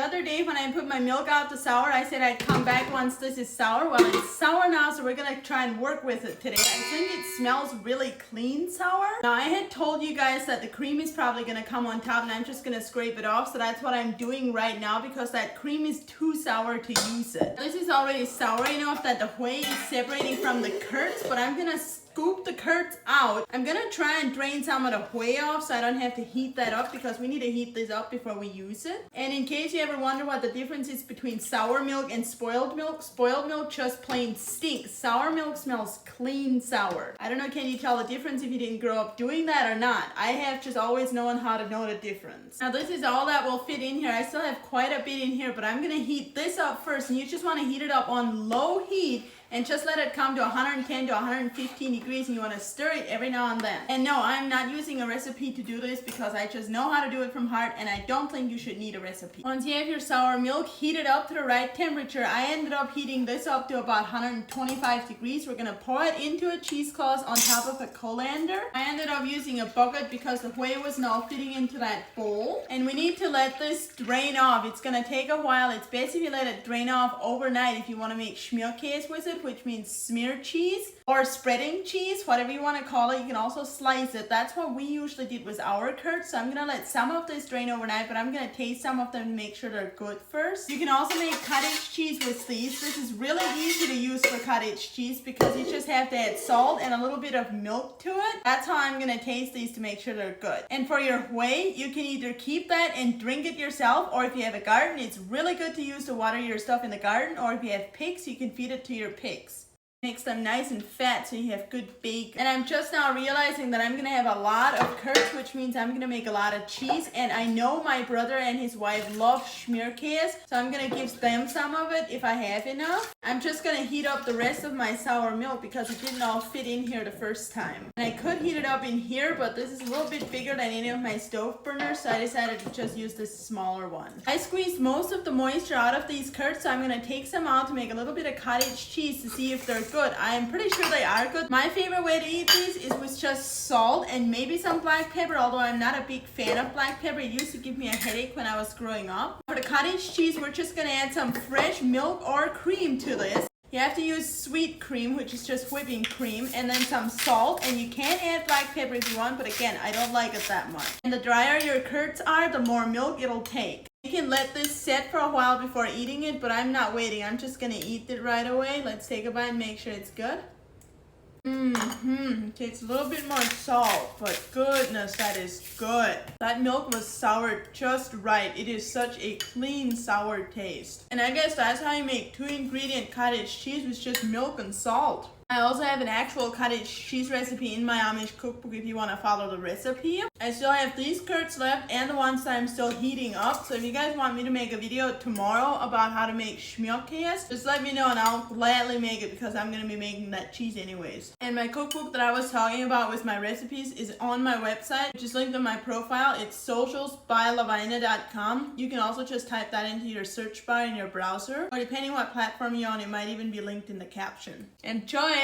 other day when I put my milk out to sour, I said I'd come back once this is sour. Well, it's sour now, so we're gonna try and work with it today. I think it smells really clean sour. Now, I had told you guys that the cream is probably gonna come on top and I'm just gonna scrape it off. So that's what I'm doing right now because that cream is too sour to use it. This is already sour enough that the whey is separating from the curds, but I'm gonna scoop the curds out. I'm gonna try and drain some of the whey off so I don't have to heat that up because we need to heat this up before we use it. And in case you ever wonder what the difference is between sour milk and spoiled milk just plain stinks. Sour milk smells clean sour. I don't know, can you tell the difference if you didn't grow up doing that or not? I have just always known how to know the difference. Now this is all that will fit in here. I still have quite a bit in here, but I'm gonna heat this up first, and you just wanna heat it up on low heat and just let it come to 110 to 115 degrees, and you want to stir it every now and then. And no, I'm not using a recipe to do this because I just know how to do it from heart, and I don't think you should need a recipe. Once you have your sour milk heated up to the right temperature, I ended up heating this up to about 125 degrees. We're gonna pour it into a cheesecloth on top of a colander. I ended up using a bucket because the whey was now fitting into that bowl. And we need to let this drain off. It's gonna take a while. It's best if you let it drain off overnight if you wanna make schmierkäse with it, which means smear cheese or spreading cheese, whatever you want to call it. You can also slice it. That's what we usually did with our curds. So I'm going to let some of this drain overnight, but I'm going to taste some of them to make sure they're good first. You can also make cottage cheese with these. This is really easy to use for cottage cheese because you just have to add salt and a little bit of milk to it. That's how I'm going to taste these to make sure they're good. And for your whey, you can either keep that and drink it yourself, or if you have a garden, it's really good to use to water your stuff in the garden, or if you have pigs, you can feed it to your pigs. Makes them nice and fat so you have good bacon. And I'm just now realizing that I'm gonna have a lot of curds, which means I'm gonna make a lot of cheese. And I know my brother and his wife love schmierkäse, so I'm gonna give them some of it if I have enough. I'm just gonna heat up the rest of my sour milk because it didn't all fit in here the first time. And I could heat it up in here, but this is a little bit bigger than any of my stove burners, so I decided to just use this smaller one. I squeezed most of the moisture out of these curds, so I'm gonna take some out to make a little bit of cottage cheese to see if they're good. I am pretty sure they are good. My favorite way to eat these is with just salt and maybe some black pepper, although I'm not a big fan of black pepper. It used to give me a headache when I was growing up. For the cottage cheese, we're just gonna add some fresh milk or cream to this. You have to use sweet cream, which is just whipping cream, and then some salt, and you can add black pepper if you want, but again, I don't like it that much. And the drier your curds are, the more milk it'll take. You can let this set for a while before eating it, but I'm not waiting. I'm just gonna eat it right away. Let's take a bite and make sure it's good. Takes a little bit more salt, but goodness, that is good. That milk was soured just right. It is such a clean, sour taste. And I guess that's how you make 2-ingredient cottage cheese with just milk and salt. I also have an actual cottage cheese recipe in my Amish cookbook if you want to follow the recipe. I still have these curds left and the ones that I'm still heating up. So if you guys want me to make a video tomorrow about how to make schmierkäse, just let me know and I'll gladly make it because I'm going to be making that cheese anyways. And my cookbook that I was talking about with my recipes is on my website, which is linked on my profile. It's socialsbylavina.com. You can also just type that into your search bar in your browser, or depending what platform you're on, it might even be linked in the caption. Enjoy!